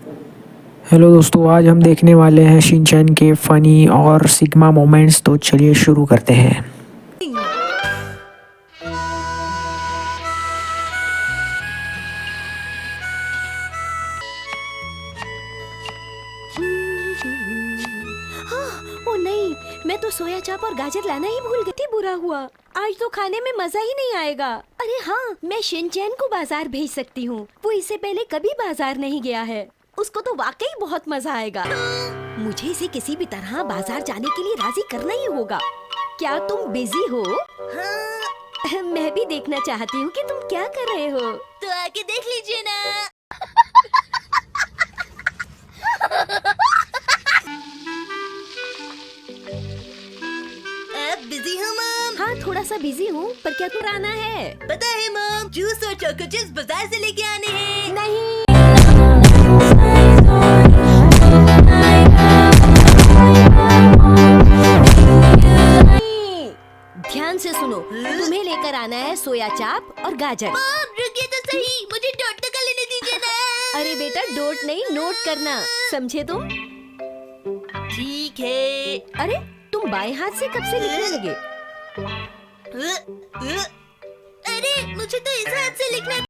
Hello दोस्तों, आज हम देखने वाले हैं शिनचैन के फ़नी और सिग्मा मोमेंट्स। तो चलिए शुरू करते हैं। ओ नहीं, मैं तो सोया चाप और गाजर लाना ही भूल गई थी। बुरा हुआ, आज तो खाने में मजा ही नहीं आएगा। अरे हाँ, मैं शिनचैन को बाजार भेज सकती हूँ। वो इससे पहले कभी बाजार नहीं गया है। उसको तो वाकई बहुत मजा आएगा। मुझे इसे किसी भी तरह बाजार जाने के लिए राजी करना ही होगा। क्या तुम बिजी हो? हाँ। मैं भी देखना चाहती हूँ कि तुम क्या कर रहे हो। तो आके देख लीजिए ना। बिजी हूँ मॉम। हाँ, थोड़ा सा बिजी हूँ, पर क्या तू आना है? पता है मॉम, जूस और चोको चिप्स बाजार से लेके आने हैं। नहीं। ध्यान से सुनो, तुम्हें लेकर आना है सोया चाप और गाजर। मॉम रुकिए तो सही, मुझे नोट तो कर लेने दीजिए ना। अरे बेटा, नोट नहीं, नोट करना, समझे तुम? ठीक है। अरे तुम बाएं हाथ से कब से लिखने लगे? अरे मुझे तो इस हाथ से लिखना।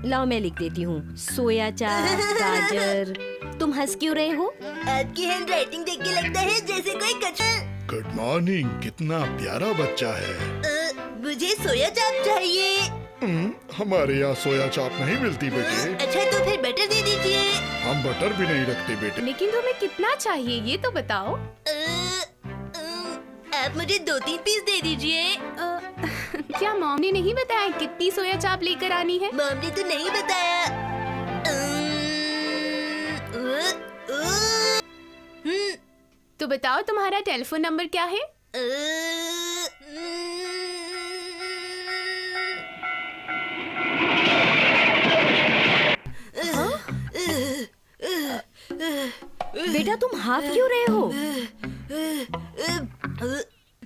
लाओ मैं लिख देती हूँ। सोया चाप, गाजर। तुम हंस क्यों रहे हो? आपकी हैंड राइटिंग देख के लगता है जैसे कोई गुड मॉर्निंग, कितना प्यारा बच्चा है। मुझे सोया चाप चाहिए। हमारे यहाँ सोया चाप नहीं मिलती बेटे। अच्छा तो फिर बटर दे दीजिए। हम बटर भी नहीं रखते बेटे। लेकिन तुम्हें कितना चाहिए ये तो बताओ। आप मुझे 2-3 पीस दे दीजिए। क्या मॉम ने नहीं बताया कितनी सोया चाप लेकर आनी है? मॉम ने तो नहीं बताया। तो बताओ तुम्हारा टेलीफोन नंबर क्या है? बेटा तुम हाफ क्यों रहे हो?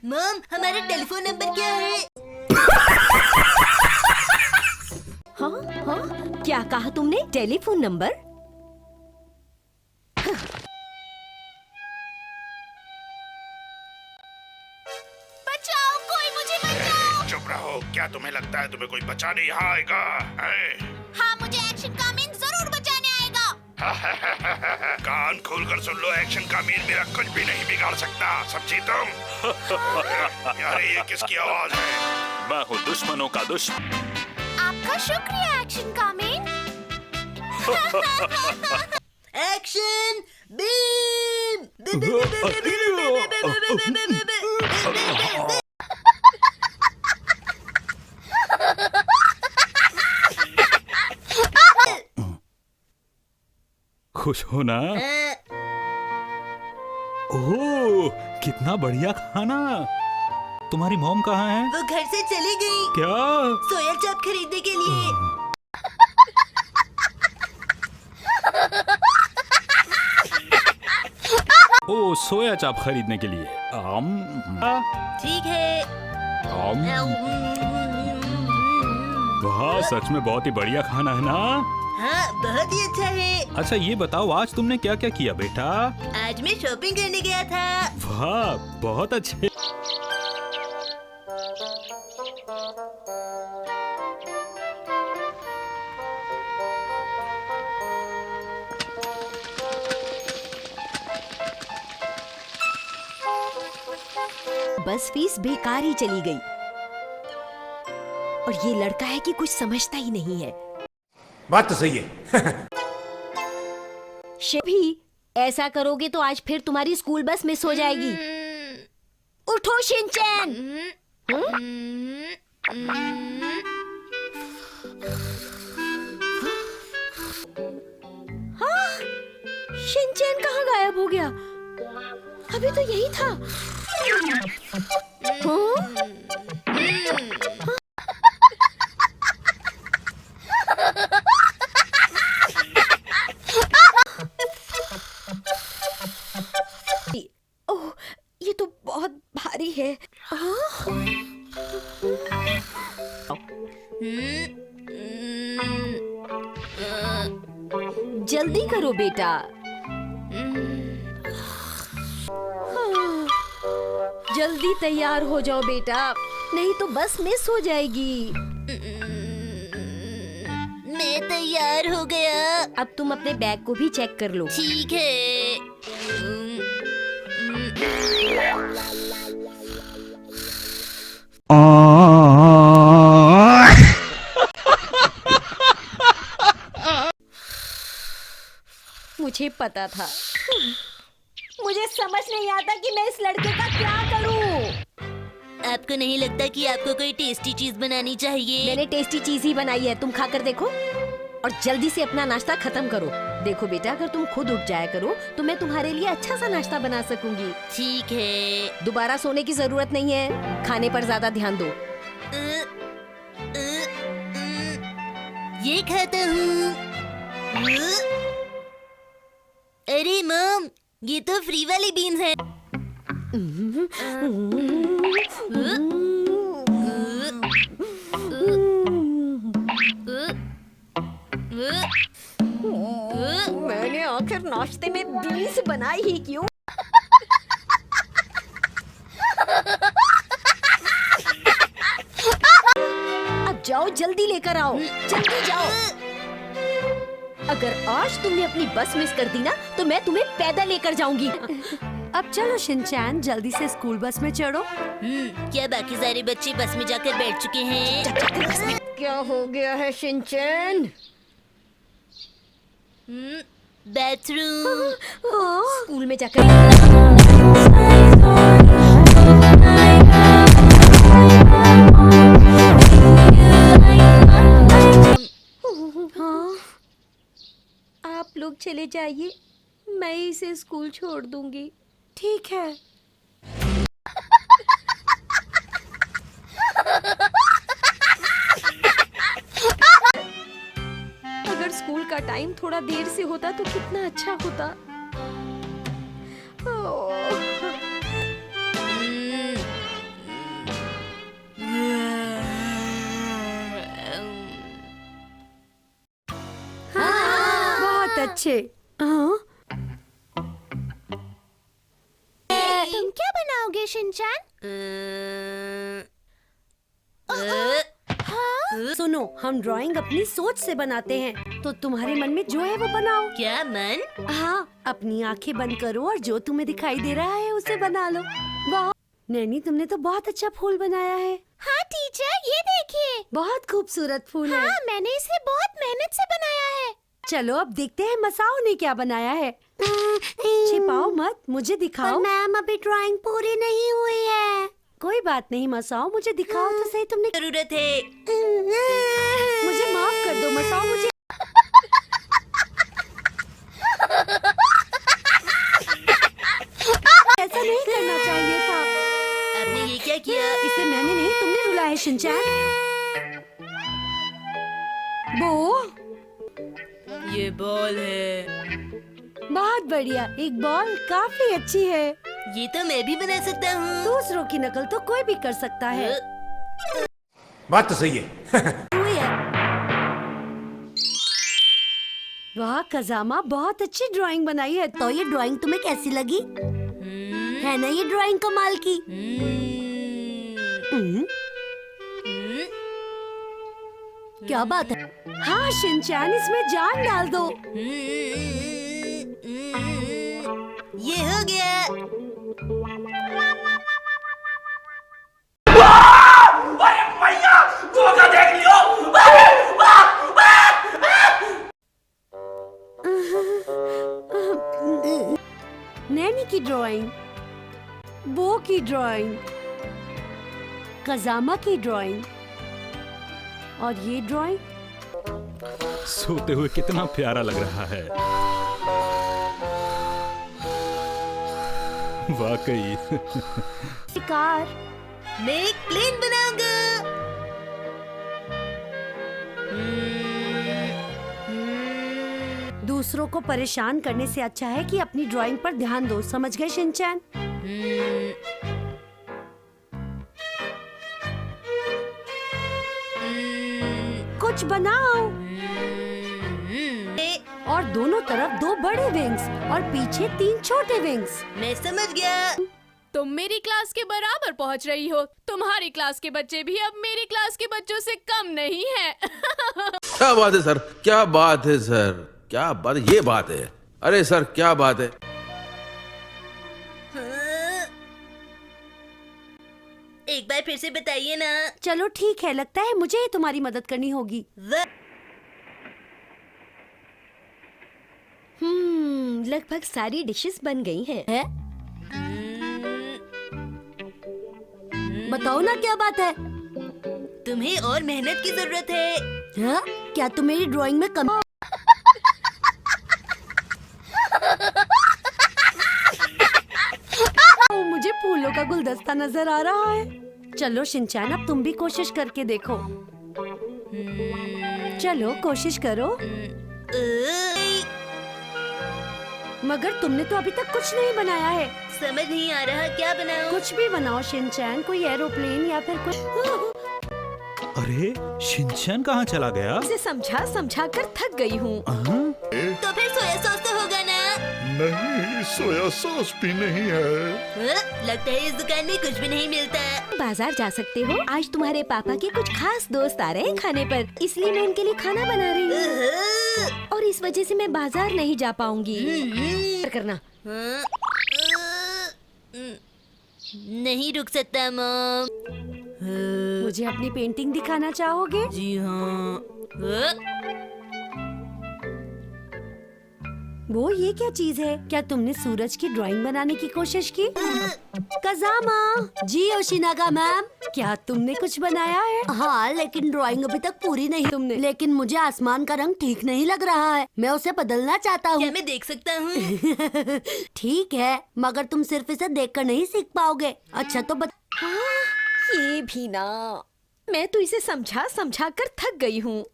मॉम, हमारा टेलीफोन नंबर क्या है? हाँ हाँ, क्या कहा तुमने? Telephone number? बचाओ, कोई मुझे बचाओ। चुप रहो, क्या तुम्हें लगता है तुम्हें कोई बचाने यहाँ आएगा? हाँ, मुझे एक्शन कामीन जरूर बचाने आएगा। कान खोलकर सुन लो, एक्शन का मीन मेरा कुछ भी नहीं बिगाड़ सकता, समझी तुम? अरे ये किसकी आवाज है? मैं हूँ दुश्मनों का दुश्मन। आपका शुक्रिया एक्शन कामीन। Action beam. खुश हो ना? ओह, कितना बढ़िया खाना। तुम्हारी मॉम कहाँ है? वो घर से चली गई। क्या? सोया चाप खरीदने के लिए। ओह, सोया चाप खरीदने के लिए। ठीक है। वाह, सच में बहुत ही बढ़िया खाना है ना? हाँ, बहुत ही अच्छा है। अच्छा ये बताओ, आज तुमने क्या क्या किया बेटा? आज मैं शॉपिंग करने गया था। वाह, बहुत अच्छे। बस फीस बेकार ही चली गई। और ये लड़का है कि कुछ समझता ही नहीं है। बात तो सही है। भी ऐसा करोगे तो आज फिर तुम्हारी स्कूल बस मिस हो जाएगी। उठो शिनचैन। हाँ, शिनचैन कहाँ गायब हो गया? अभी तो यही था। ओह, ये तो बहुत भारी है। जल्दी करो बेटा। जल्दी तैयार हो जाओ बेटा, नहीं तो बस मिस हो जाएगी। मैं तैयार हो गया। अब तुम अपने बैग को भी चेक कर लो। ठीक है। मुझे पता था। मुझे समझ नहीं आता कि मैं इस लड़के का क्या करूं। आपको नहीं लगता कि आपको कोई टेस्टी चीज बनानी चाहिए? मैंने टेस्टी चीज ही बनाई है, तुम खाकर देखो और जल्दी से अपना नाश्ता खत्म करो। देखो बेटा, अगर तुम खुद उठ जाया करो तो मैं तुम्हारे लिए अच्छा सा नाश्ता बना सकूंगी। ठीक है। दोबारा सोने की जरूरत नहीं है, खाने पर ज्यादा ध्यान दो। ये खाता हूँ। अरे मॉम, ये तो फ्री वाली बीन्स हैं। मैंने आखिर नाश्ते में बीन्स बनाई ही क्यों? अब जाओ, जल्दी लेकर आओ, जल्दी जाओ। अगर आज तुमने अपनी बस मिस कर दी ना तो मैं तुम्हें पैदल लेकर जाऊंगी। अब चलो शिनचैन, जल्दी से स्कूल बस में चढ़ो। क्या बाकी सारे बच्चे बस में जाकर बैठ चुके हैं? क्या हो गया है शिनचैन? बाथरूम। स्कूल में जाकर आप लोग चले जाइए, मैं इसे स्कूल छोड़ दूंगी। ठीक है। अगर स्कूल का टाइम थोड़ा देर से होता तो कितना अच्छा होता। बहुत अच्छे। तुम क्या बनाओगे शिनचैन? सुनो, हम ड्राइंग अपनी सोच से बनाते हैं, तो तुम्हारे मन में जो है वो बनाओ। क्या मन? हाँ, अपनी आंखें बंद करो और जो तुम्हें दिखाई दे रहा है उसे बना लो। वाह नैनी, तुमने तो बहुत अच्छा फूल बनाया है। हाँ टीचर, ये देखिए। बहुत खूबसूरत फूल है। हाँ, मैंने इसे बहुत मेहनत से बनाया है। चलो अब देखते हैं मसाओ ने क्या बनाया है। छिपाओ मत, मुझे दिखाओ। मैम, अभी ड्राइंग पूरी नहीं हुई है। कोई बात नहीं मसाओ, मुझे दिखाओ तो सही। तुमने जरूरत है। मुझे माफ कर दो मसाओ, मुझे ऐसा नहीं करना चाहिए था। आपने ये क्या किया? इसे मैंने नहीं, तुमने रुला है शिनचैन। वो ये बॉल है। बहुत बढ़िया, एक बॉल काफी अच्छी है। ये तो मैं भी बना सकता हूँ। दूसरों की नकल तो कोई भी कर सकता है। बात तो सही है। वाह कजामा, बहुत अच्छी ड्राइंग बनाई है। तो ये ड्राइंग तुम्हें कैसी लगी? है ना ये ड्राइंग कमाल की? क्या बात है? हाँ शिनचैन, इसमें जान डाल दो। ये हो गया। नैनी की ड्राइंग, बो की ड्राइंग, कजामा की ड्राइंग और ये ड्राइंग। सोते हुए कितना प्यारा लग रहा है। वाकई। कार। मैं एक प्लेन बनाऊंगा। दूसरों को परेशान करने से अच्छा है कि अपनी ड्राइंग पर ध्यान दो। समझ गए शिनचैन? कुछ बनाओ। और दोनों तरफ 2 बड़े विंग्स और पीछे 3 छोटे विंग्स। मैं समझ गया। तुम मेरी क्लास के बराबर पहुंच रही हो। तुम्हारी क्लास के बच्चे भी अब मेरी क्लास के बच्चों से कम नहीं हैं। क्या बात है सर, क्या बात है सर, क्या बात है, ये बात है। अरे सर क्या बात है। एक बार फिर से बताइए ना। चलो ठीक है, लगता है मुझे ही तुम्हारी मदद करनी होगी। लगभग सारी डिशेस बन गई हैं। है? बताओ ना क्या बात है। तुम्हें और मेहनत की जरूरत है। हाँ? क्या तुम मेरी ड्राइंग में कम मुझे फूलों का गुलदस्ता नजर आ रहा है। चलो शिनचैन, अब तुम भी कोशिश करके देखो। चलो कोशिश करो। मगर तुमने तो अभी तक कुछ नहीं बनाया है। समझ नहीं आ रहा क्या बनाऊं। कुछ भी बनाओ शिनचैन, कोई एरोप्लेन या फिर कुछ। अरे शिनचैन कहाँ चला गया? इसे समझा समझा कर थक गई हूँ। तो फिर सोया सॉस तो होगा ना? नहीं, सोया सॉस भी नहीं है। लगता है इस दुकान में कुछ भी नहीं मिलता। बाजार जा सकते हो। आज तुम्हारे पापा के कुछ खास दोस्त आ रहे हैं खाने पर, इसलिए मैं उनके लिए खाना बना रही हूँ। और इस वजह से मैं बाजार नहीं जा पाऊंगी। करना नहीं रुक सकता मॉम। मुझे अपनी पेंटिंग दिखाना चाहोगे? जी हाँ। वो ये क्या चीज है? क्या तुमने सूरज की ड्राइंग बनाने की कोशिश की? कजामा जी, योशिनागा मैम, क्या तुमने कुछ बनाया है? हाँ, लेकिन ड्राइंग अभी तक पूरी नहीं तुमने। लेकिन मुझे आसमान का रंग ठीक नहीं लग रहा है, मैं उसे बदलना चाहता हूँ। क्या मैं देख सकता हूँ? ठीक है, मगर तुम सिर्फ इसे देखकर नहीं सीख पाओगे। अच्छा तो ये भी ना, मैं तो इसे समझा समझा कर थक गई हूँ।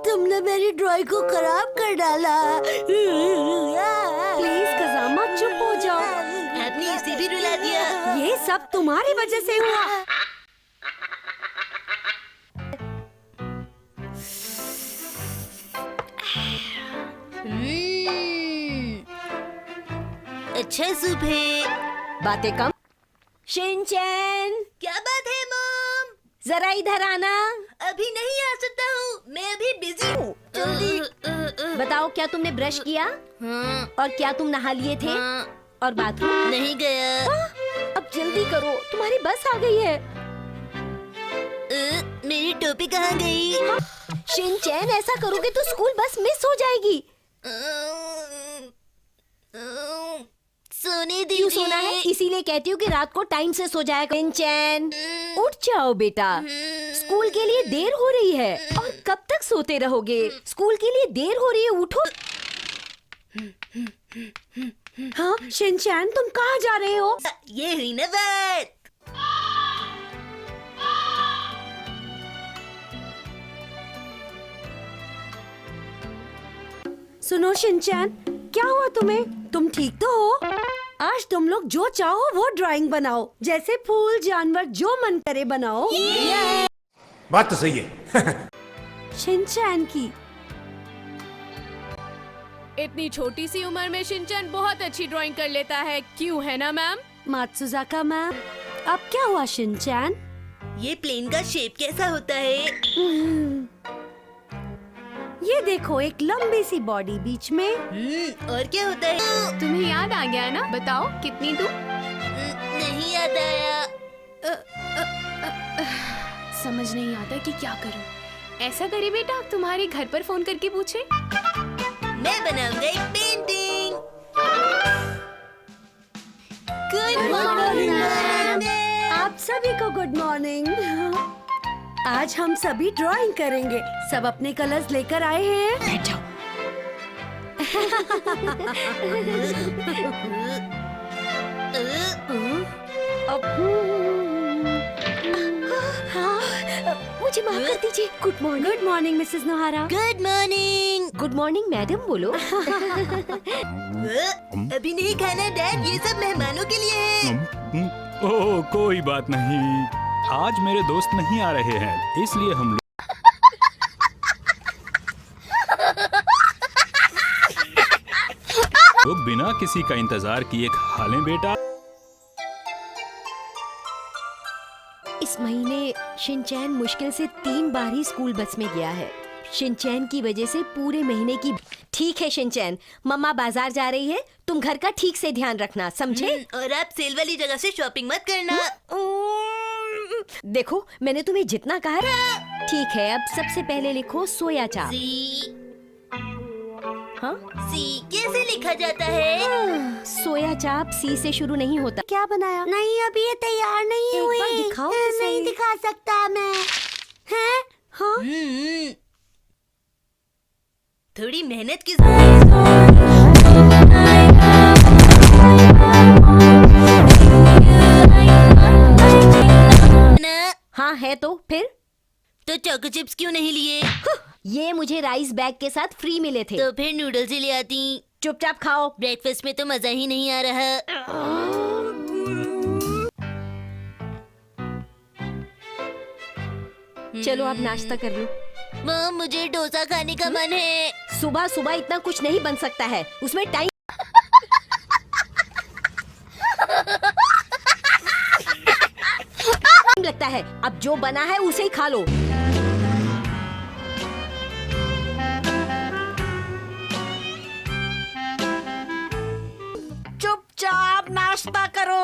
तुमने मेरी ड्राइंग को खराब कर डाला। प्लीज कजामा चुप हो जाओ। आपने इसे भी रुला दिया। ये सब तुम्हारी वजह से हुआ। अच्छा सूप है। बातें कम। शिनचैन, क्या बात है मॉम? जरा इधर आना। अभी नहीं आ सकता हूँ, मैं अभी बिजी हूँ। जल्दी बताओ, क्या तुमने ब्रश किया? हाँ। और क्या तुम नहा लिए थे? हाँ। और बाथरूम? नहीं गया। अब जल्दी करो, तुम्हारी बस आ गई है। मेरी टोपी कहाँ गई? शिनचैन, ऐसा करोगे तो स्कूल बस मिस हो जाएगी। सोने दीजिए। क्यों सोना है? इसीलिए कहती हूँ कि रात को टाइम से सो जाया। शिनचैन, उठ जाओ बेटा, स्कूल के लिए देर हो रही है। और कब तक सोते रहोगे? स्कूल के लिए देर हो रही है, उठो। हाँ शिनचैन, तुम कहाँ जा रहे हो? ये हुई ना बात। सुनो शिनचैन, क्या हुआ तुम्हें? तुम ठीक तो हो? आज तुम लोग जो चाहो वो ड्राइंग बनाओ, जैसे फूल, जानवर, जो मन करे बनाओ। बात तो सही है। शिनचैन की इतनी छोटी सी उम्र में शिनचैन बहुत अच्छी ड्राइंग कर लेता है, क्यों है ना मैम? मात्सुजाका मैम, अब क्या हुआ शिनचैन? ये प्लेन का शेप कैसा होता है? ये देखो, एक लंबी सी बॉडी बीच में। और क्या होता है? तुम्हें याद आ गया ना? बताओ कितनी दूर? नहीं याद आया। समझ नहीं आता कि क्या करूं। ऐसा करे बेटा, तुम्हारे घर पर फोन करके पूछे। मैं बनाऊंगा एक पेंटिंग। Good morning. आप सभी को गुड मॉर्निंग। आज हम सभी ड्राइंग करेंगे। सब अपने कलर्स लेकर आए हैं? बैठ जाओ। हाँ, मुझे माफ कर दीजिए। Good morning. Good morning Mrs नोहारा। Good morning. Good morning madam बोलो। अभी नहीं खाना डैड, ये सब मेहमानों के लिए है। ओह कोई बात नहीं, आज मेरे दोस्त नहीं आ रहे हैं, इसलिए हम लोग बिना किसी का इंतजार किए खा लें बेटा। इस महीने शिनचैन मुश्किल से 3 बार ही स्कूल बस में गया है। शिनचैन की वजह से पूरे महीने की। ठीक है शिनचैन, मम्मा बाजार जा रही है, तुम घर का ठीक से ध्यान रखना, समझे? और आप सेल वाली जगह से शॉपिंग मत करना। देखो मैंने तुम्हें जितना कहा है। ठीक है, अब सबसे पहले लिखो सोया चाप। सी हाँ? सी कैसे लिखा जाता है? सोया चाप सी से शुरू नहीं होता। क्या बनाया? नहीं अभी ये तैयार नहीं एक हुई। बार दिखाओ तो सही। नहीं दिखा सकता मैं। हैं? हाँ? थोड़ी मेहनत की ना। हाँ है तो फिर? तो चोको चिप्स क्यों नहीं लिए? ये मुझे राइस बैग के साथ फ्री मिले थे। तो फिर नूडल्स ही ले आती। चुपचाप खाओ। ब्रेकफास्ट में तो मजा ही नहीं आ रहा। चलो आप नाश्ता कर लो। मॉम मुझे डोसा खाने का मन है। सुबह सुबह इतना कुछ नहीं बन सकता है, उसमें टाइम लगता है। अब जो बना है उसे ही खा लो। चुपचाप नाश्ता करो।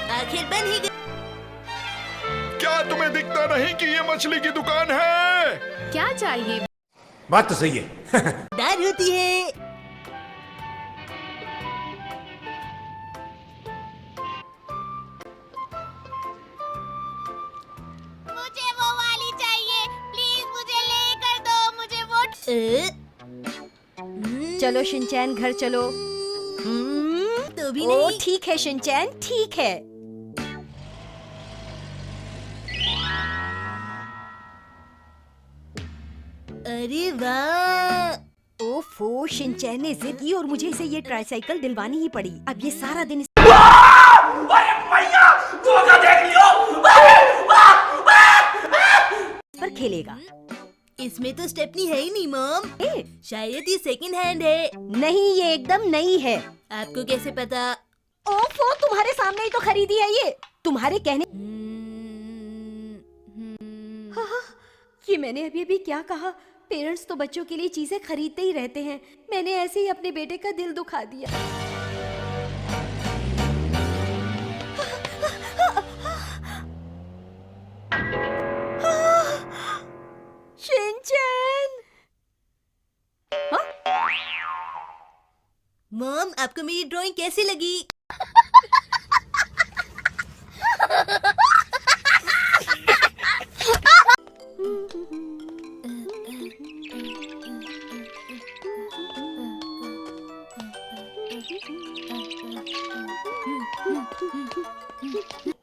आखिर बन ही गई। क्या तुम्हें दिखता नहीं कि ये मछली की दुकान है? क्या चाहिए? बात तो सही है। दाल होती है। मुझे वो वाली चाहिए, प्लीज मुझे लेकर दो, मुझे वो। चलो शिनचैन घर चलो। तो भी ओ नहीं। ठीक है शिनचैन, ठीक है। अरे वाह। ओफो, शिनचैन ने जिद की और मुझे इसे ये ट्राईसाइकिल दिलवानी ही पड़ी। अब ये सारा दिन पर खेलेगा। इसमें तो स्टेपनी है ही नहीं मॉम। ए, शायद ये सेकंड हैंड है। नहीं ये एकदम नई है। आपको कैसे पता? ओफो, तुम्हारे सामने ही तो खरीदी है ये। तुम्हारे कहने हाँ, ये मैंने अभी अभी क्या कहा? पेरेंट्स तो बच्चों के लिए चीजें खरीदते ही रहते हैं। मैंने ऐसे ही अपने बेटे का दिल दुखा दिया। शिनचैन! मॉम आपको मेरी ड्राइंग कैसी लगी?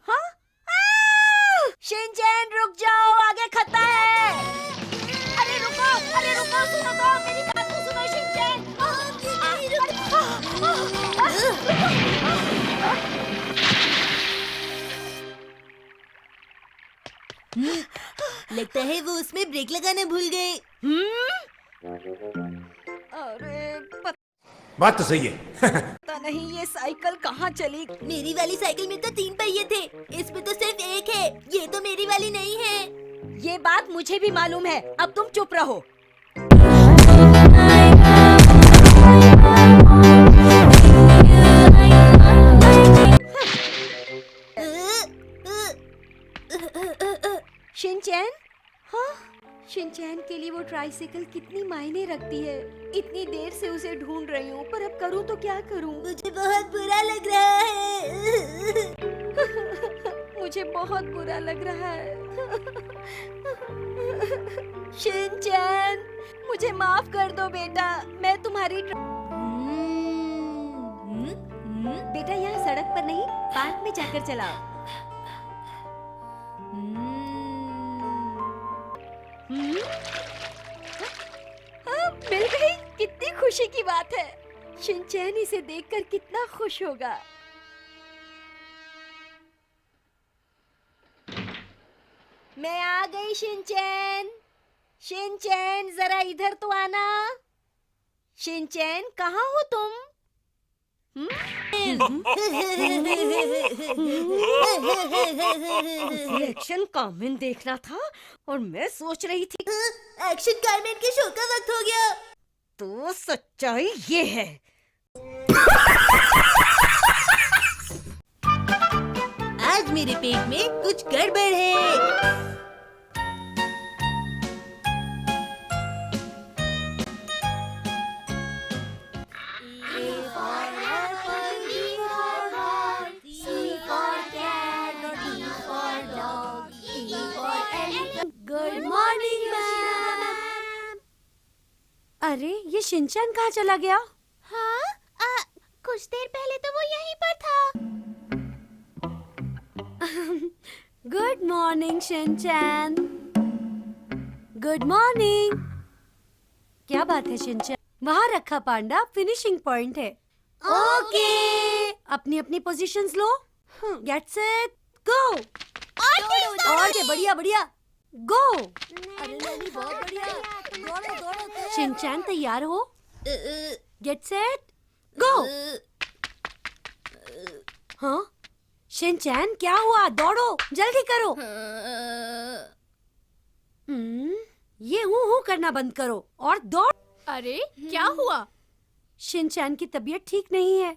हाँ? शिनचैन रुक जाओ, आगे खतरा है। अरे रुको सुनो तो, मेरी बात तो सुनो शिनचैन। लगता है वो उसमें ब्रेक लगाना भूल गए। अरे बात तो सही है। पता नहीं ये साइकिल कहाँ चली। मेरी वाली साइकिल में तो 3 पहिए थे, इसमें तो सिर्फ एक है। ये तो मेरी वाली नहीं है। ये बात मुझे भी मालूम है, अब तुम चुप रहो। शिनचैन? हाँ? शिनचैन के लिए वो ट्राइसाइकिल कितनी मायने रखती है। इतनी देर से उसे ढूंढ रही हूँ, पर अब करूँ तो क्या करूँ? मुझे बहुत बुरा लग रहा है। मुझे बहुत बुरा लग रहा है। शिनचैन, मुझे माफ कर दो बेटा। मैं तुम्हारी बेटा यहाँ सड़क पर नहीं, पार्क में जाकर चलाओ। मिल गई, कितनी खुशी की बात है। शिनचैन इसे देखकर कितना खुश होगा। मैं आ गई शिनचैन। शिनचैन जरा इधर तो आना। शिनचैन कहाँ हो तुम? एक्शन कमेंट देखना था और मैं सोच रही थी एक्शन कारमेन के शो का वक्त हो गया। तो सच्चाई ये है। आज मेरे पेट में कुछ गड़बड़ है। Good morning ma'am. अरे ये शिनचैन कहाँ चला गया? हाँ, कुछ देर पहले तो वो यहीं पर था। Good morning Shinchan. Good morning. क्या बात है शिनचैन? वहाँ रखा पांडा फिनिशिंग पॉइंट है। ओके, अपनी अपनी पोजीशंस लो। Get set go. और ये बढ़िया बढ़िया गो। अरे नहीं, बहुत बढ़िया। दौड़ो दौड़ो। शिनचैन तैयार हो? गेट सेट गो। हाँ शिनचैन, क्या हुआ? दौड़ो, जल्दी करो। ये हूँ करना बंद करो और दौड़। अरे क्या हुआ? शिनचैन की तबीयत ठीक नहीं है।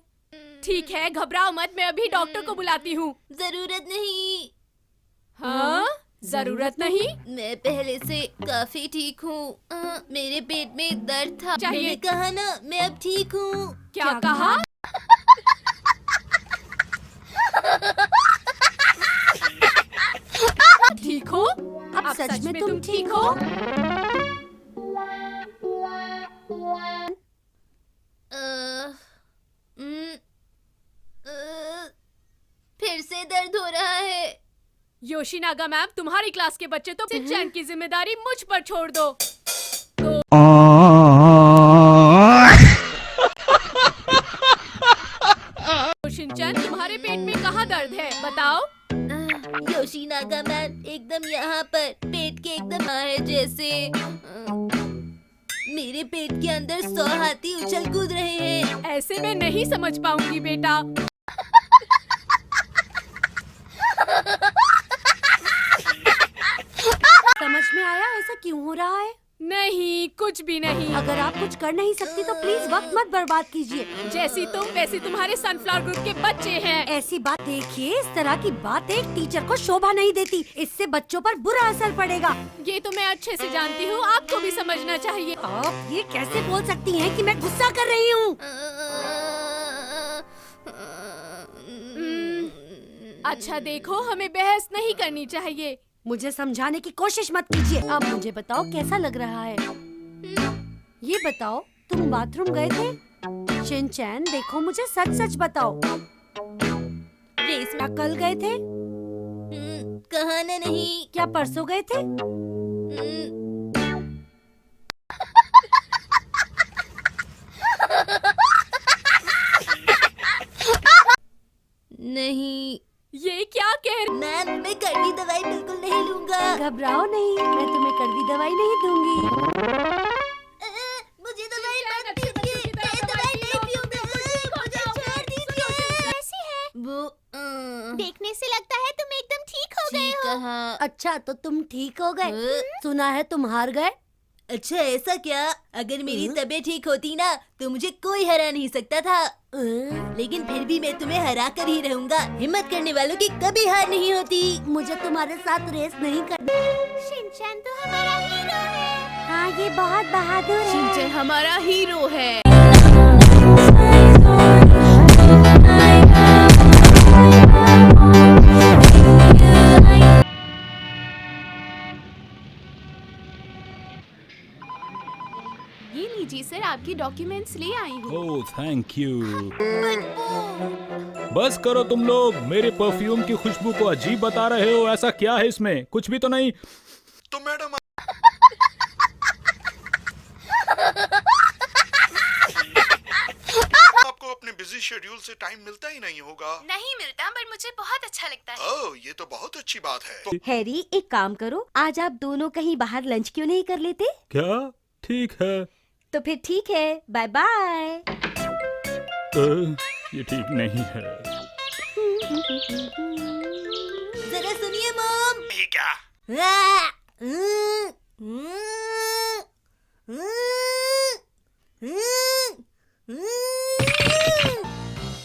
ठीक है, घबराओ मत, मैं अभी डॉक्टर को बुलाती हूँ। जरूरत नहीं। हाँ, जरूरत नहीं? मैं पहले से काफी ठीक हूँ। मेरे पेट में दर्द था। चाहिए। मैंने कहा ना, मैं अब ठीक हूँ। क्या कहा? ठीक हो? अब सच में तुम ठीक हो? फिर से दर्द हो रहा है। योशिनागा मैम, तुम्हारी क्लास के बच्चे तो शिनचैन की जिम्मेदारी मुझ पर छोड़ दो। तो शिनचैन, तुम्हारे पेट में कहाँ दर्द है, बताओ? योशिनागा मैम, एकदम यहाँ पर पेट के एकदम है जैसे मेरे पेट के अंदर 100 हाथी उछल कूद रहे हैं। ऐसे मैं नहीं समझ पाऊंगी बेटा। समझ में आया ऐसा क्यों हो रहा है? नहीं, कुछ भी नहीं। अगर आप कुछ कर नहीं सकती तो प्लीज वक्त मत बर्बाद कीजिए। जैसी तुम वैसी तुम्हारे सनफ्लावर ग्रुप के बच्चे हैं। ऐसी बात देखिए, इस तरह की बात एक टीचर को शोभा नहीं देती। इससे बच्चों पर बुरा असर पड़ेगा। ये तो मैं अच्छे से जानती हूँ, आपको भी समझना चाहिए। आप ये कैसे बोल सकती हैं कि मैं गुस्सा कर रही हूँ? अच्छा देखो, हमें बहस नहीं करनी चाहिए। मुझे समझाने की कोशिश मत कीजिए। अब मुझे बताओ कैसा लग रहा है? ये बताओ, तुम बाथरूम गए थे? शिनचैन देखो, मुझे सच सच बताओ। रेस में कल गए थे? कहा ना नहीं। क्या परसों गए थे? नहीं। ये क्या कह रही? मैम, मैं कड़वी दवाई बिल्कुल नहीं लूंगा। घबराओ नहीं, मैं तुम्हें कड़वी दवाई नहीं दूंगी। मुझे दवाई मत दीजिए। मैं दवाई नहीं पीऊंगा। मुझे छोड़ दीजिए। कैसी है? वो देखने से लगता है तुम एकदम ठीक हो गए हो। कहा। अच्छा, तो तुम ठीक हो गए? सुना है तुम हार गए। अच्छा, ऐसा क्या? अगर मेरी तबीयत ठीक होती ना तो मुझे कोई हरा नहीं सकता था। लेकिन फिर भी मैं तुम्हें हरा कर ही रहूंगा। हिम्मत करने वालों की कभी हार नहीं होती। मुझे तुम्हारे साथ रेस नहीं करनी। शिनचैन तो हमारा हीरो है। हाँ, ये बहुत बहादुर है। शिनचैन हमारा हीरो है। है। बाकी डॉक्यूमेंट्स ले आई हूँ। Oh thank you. बस करो तुम लोग, मेरे परफ्यूम की खुशबू को अजीब बता रहे हो। ऐसा क्या है इसमें? कुछ भी तो नहीं। तो मैडम आपको अपने बिजी शेड्यूल से टाइम मिलता ही नहीं होगा। नहीं मिलता, पर मुझे बहुत अच्छा लगता है। ओह ये तो बहुत अच्छी बात है। तो हैरी, एक काम करो, आज आप दोनों कहीं बाहर लंच क्यों नहीं कर लेते? क्या? ठीक है। तो फिर ठीक है, बाय बाय। ये ठीक नहीं है। जरा सुनिए मॉम। ये क्या?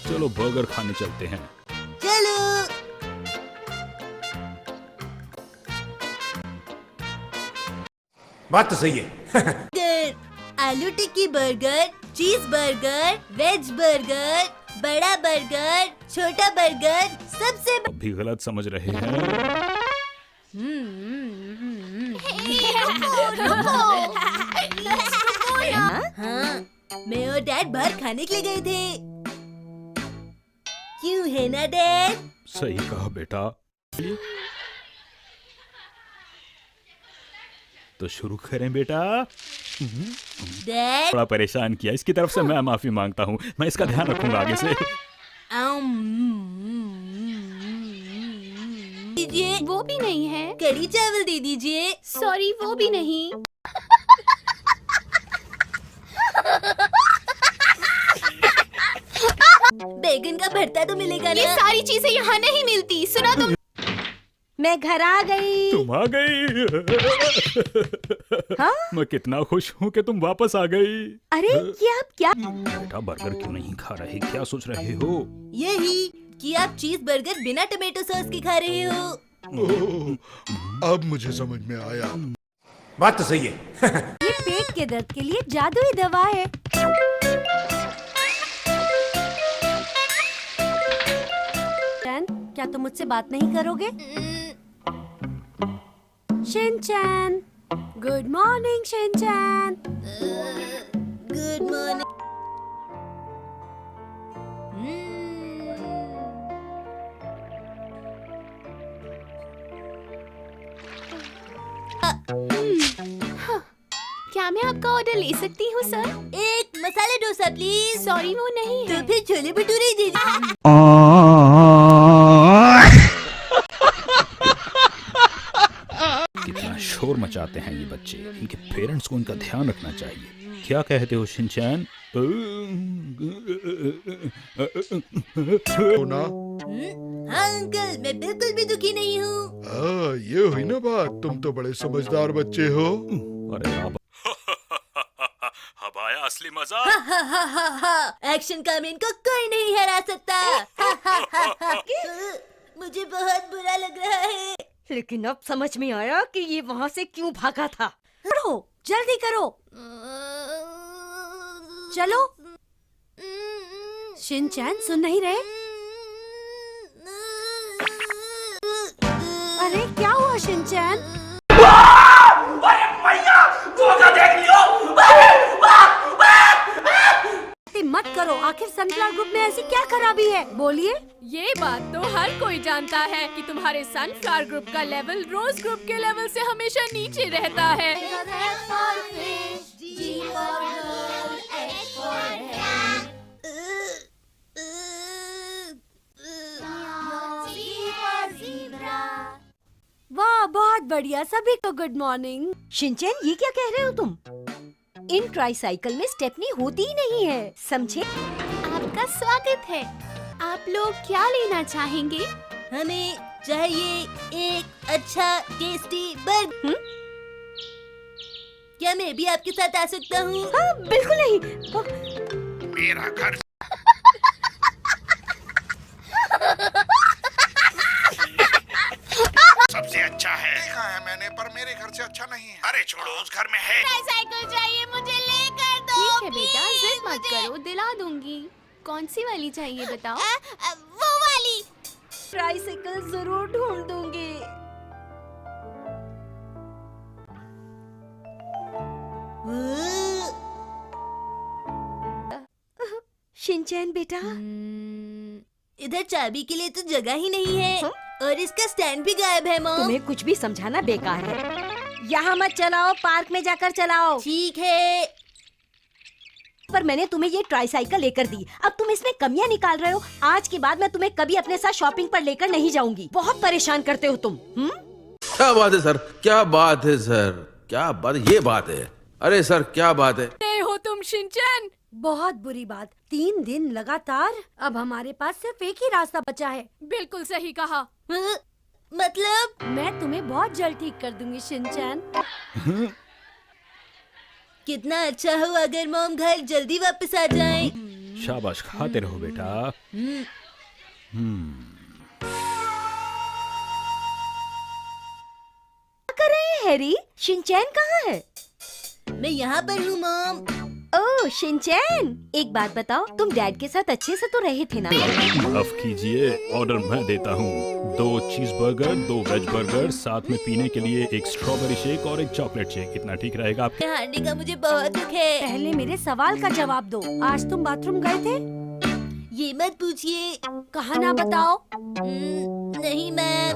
चलो बर्गर खाने चलते हैं। चलो। बात तो सही है। बर्गर, आलू टिक्की बर्गर, चीज बर्गर, वेज बर्गर, बड़ा बर्गर, छोटा बर्गर, सबसे अब भी गलत समझ रहे हैं। हाँ, मैं और डैड बाहर खाने के लिए गए थे। क्यों है ना डैड? सही कहा बेटा। तो शुरू करें बेटा। डैड बड़ा परेशान किया, इसकी तरफ से मैं माफी मांगता हूँ। मैं इसका ध्यान रखूंगा आगे से। दीजिए, वो भी नहीं है। कड़ी चावल दे दीजिए। सॉरी, वो भी नहीं। बैगन का भरता तो मिलेगा ये ना? सारी चीजें यहाँ नहीं मिलती। सुना तुम? मैं घर आ गई। तुम आ गई। हाँ? मैं कितना खुश हूँ कि तुम वापस आ गई। अरे ये आप क्या? बेटा बर्गर क्यों नहीं खा रहे? क्या सोच रहे हो? यही कि आप चीज बर्गर बिना टोमेटो सॉस के खा रहे हो। अब मुझे समझ में आया। बात तो सही है। ये पेट के दर्द के लिए जादुई दवा है। क्या तुम मुझसे बात नहीं करोगे? Shinchan, good morning Shinchan. Good morning. क्या मैं आपका ऑर्डर ले सकती हूँ सर? एक मसाला डोसा प्लीज। सॉरी, वो नहीं है। तो फिर छोले भटूरे ही दे दीजिए। कितना शोर मचाते हैं ये बच्चे। इनके पेरेंट्स को इनका ध्यान रखना चाहिए। क्या कहते हो शिनचैन? ना हाँ अंकल, मैं बिल्कुल भी दुखी नहीं हूँ। ये हुई ना बात। तुम तो बड़े समझदार बच्चे हो। अरे आप अब आया असली मजा। एक्शन का मीन को कोई नहीं हरा सकता। मुझे बहुत बुरा लग रहा है। लेकिन अब समझ में आया कि ये वहाँ से क्यों भागा था। करो, जल्दी करो। चलो। शिनचैन सुन नहीं रहे? अरे क्या हुआ शिनचैन? मत करो, आखिर सनफ्लावर ग्रुप में ऐसी क्या खराबी है? बोलिए। ये बात तो हर कोई जानता है कि तुम्हारे सनफ्लावर ग्रुप का लेवल रोज ग्रुप के लेवल से हमेशा नीचे रहता है। वाह, बहुत बढ़िया। सभी को गुड मॉर्निंग। शिनचैन, ये क्या कह रहे हो तुम? इन ट्राईसाइकिल में स्टेपनी होती ही नहीं है, समझे? आपका स्वागत है। आप लोग क्या लेना चाहेंगे? हमें चाहिए एक अच्छा टेस्टी बर्गर। क्या मैं भी आपके साथ आ सकता हूँ? हाँ, बिल्कुल नहीं। मेरा घर सबसे अच्छा है। देखा है मैंने, पर मेरे घर से अच्छा नहीं है। अरे छोड़ो, उस घर में है। साइकिल चाहिए मुझे, लेकर दो। ठीक है बेटा, जिद मत करो, दिला दूंगी। कौन सी वाली चाहिए बताओ? वो वाली। ट्राईसाइकिल जरूर ढूंढ दूंगी। शिनचैन बेटा। इधर चाबी के लिए तो जगह ही नहीं है और इसका स्टैंड भी गायब है मॉम। तुम्हें कुछ भी समझाना बेकार है। यहाँ मत चलाओ, पार्क में जाकर चलाओ। ठीक है। पर मैंने तुम्हें ये ट्राईसाइकिल लेकर दी, अब तुम इसमें कमियां निकाल रहे हो। आज के बाद मैं तुम्हें कभी अपने साथ शॉपिंग पर लेकर नहीं जाऊंगी। बहुत परेशान करते हो तुम। क्या बात है सर, क्या बात है सर, क्या बात है, ये बात है। अरे सर क्या बात है। नहीं हो तुम शिनचैन। बहुत बुरी बात, 3 दिन लगातार। अब हमारे पास सिर्फ एक ही रास्ता बचा है। बिल्कुल सही कहा। मतलब मैं तुम्हें बहुत जल्द ठीक कर दूंगी शिनचैन। कितना अच्छा हो अगर मॉम घर जल्दी वापस आ जाएं। शाबाश, खाते रहो बेटा। क्या कर रहे हैं हैरी? शिनचैन कहाँ है? मैं यहाँ पर हूँ मॉम। ओह शिनचैन, एक बात बताओ, तुम डैड के साथ अच्छे से तो रहे थे ना? माफ कीजिए, ऑर्डर मैं देता हूँ। 2 चीज बर्गर, 2 वेज बर्गर, साथ में पीने के लिए एक स्ट्रॉबेरी शेक और एक चॉकलेट शेक। इतना ठीक रहेगा आपके? हारने का मुझे बहुत दुख है। पहले मेरे सवाल का जवाब दो। आज तुम बाथरूम गए थे? ये मत पूछिए। कहा ना बताओ। नहीं मैम।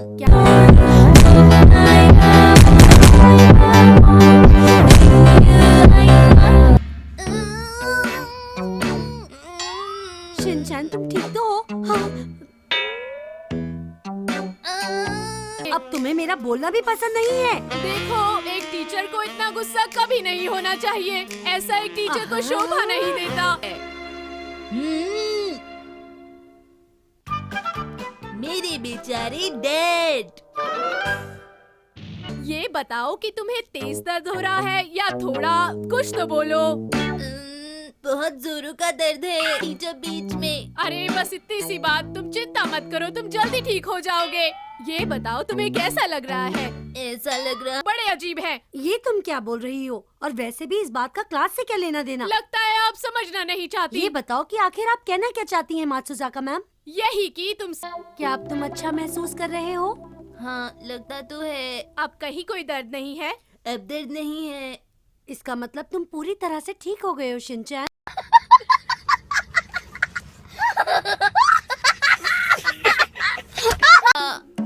शिनचैन तुम ठीक तो हो? हाँ। अब तुम्हें मेरा बोलना भी पसंद नहीं है। देखो, एक टीचर को इतना गुस्सा कभी नहीं होना चाहिए। ऐसा एक टीचर को शोभा नहीं देता। मेरे बेचारे डैड। ये बताओ कि तुम्हें तेज दर्द हो रहा है या थोड़ा? कुछ तो बोलो। बहुत जोरों का दर्द है टीचर बीच में। अरे बस इतनी सी बात, तुम चिंता मत करो, तुम जल्दी ठीक हो जाओगे। ये बताओ तुम्हें कैसा लग रहा है? ऐसा लग रहा बड़े अजीब है। ये तुम क्या बोल रही हो? और वैसे भी इस बात का क्लास से क्या लेना देना? लगता है आप समझना नहीं चाहती। ये बताओ कि आखिर आप कहना क्या चाहती हैं मात्सुजाका मैम? यही कि तुम क्या अब तुम अच्छा महसूस कर रहे हो? हाँ लगता तो है। अब कहीं कोई दर्द नहीं है? अब दर्द नहीं है। इसका मतलब तुम पूरी तरह से ठीक हो गए हो शिनचैन।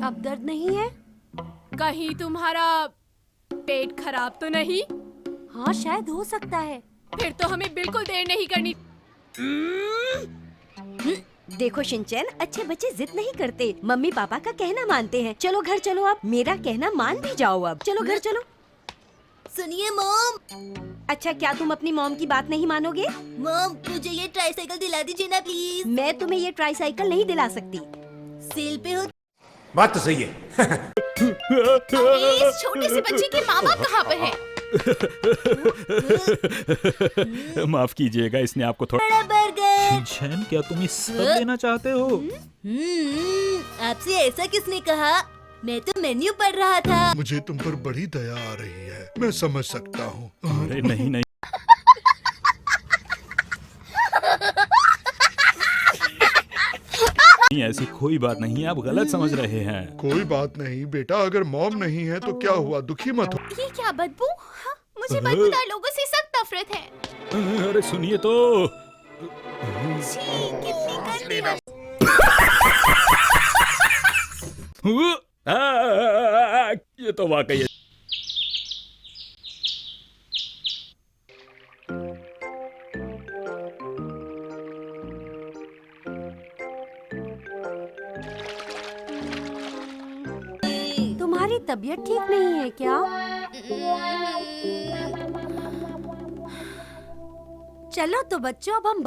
अब दर्द नहीं है? कहीं तुम्हारा पेट खराब तो नहीं? हाँ शायद हो सकता है। फिर तो हमें बिल्कुल देर नहीं करनी। देखो शिनचैन, अच्छे बच्चे जिद नहीं करते, मम्मी पापा का कहना मानते हैं। चलो घर चलो, अब मेरा कहना मान भी जाओ। अब चलो घर चलो। सुनिए मॉम। अच्छा, क्या तुम अपनी मॉम की बात नहीं मानोगे? मॉम मुझे ये ट्राईसाइकिल दिला दीजिए ना प्लीज। मैं तुम्हें ये ट्राईसाइकिल नहीं दिला सकती। सेल पे हो। बात तो सही है। इस छोटे से बच्चे के माँ बाप कहाँ पे हैं? माफ कीजिएगा, इसने आपको थोड़ा। बड़ा बर्गर। शिनचैन, क्या तुम ये सब लेना चाहते हो? आपसे ऐसा किसने कहा? मैं तो मेन्यू पढ़ रहा था। मुझे तुम पर बड़ी दया आ रही है, मैं समझ सकता हूँ। अरे नहीं नहीं, नहीं ऐसी कोई बात नहीं है, आप गलत समझ रहे हैं। कोई बात नहीं बेटा, अगर मॉम नहीं है तो क्या हुआ, दुखी मत हो। ये क्या बदबू? हाँ, मुझे बदबूदार लोगों से सख्त नफरत है। अरे सुनिए तो। कितनी गंदी। ये तो वाकई है। तुम्हारी तबीयत ठीक नहीं है क्या? चलो तो बच्चों, अब हम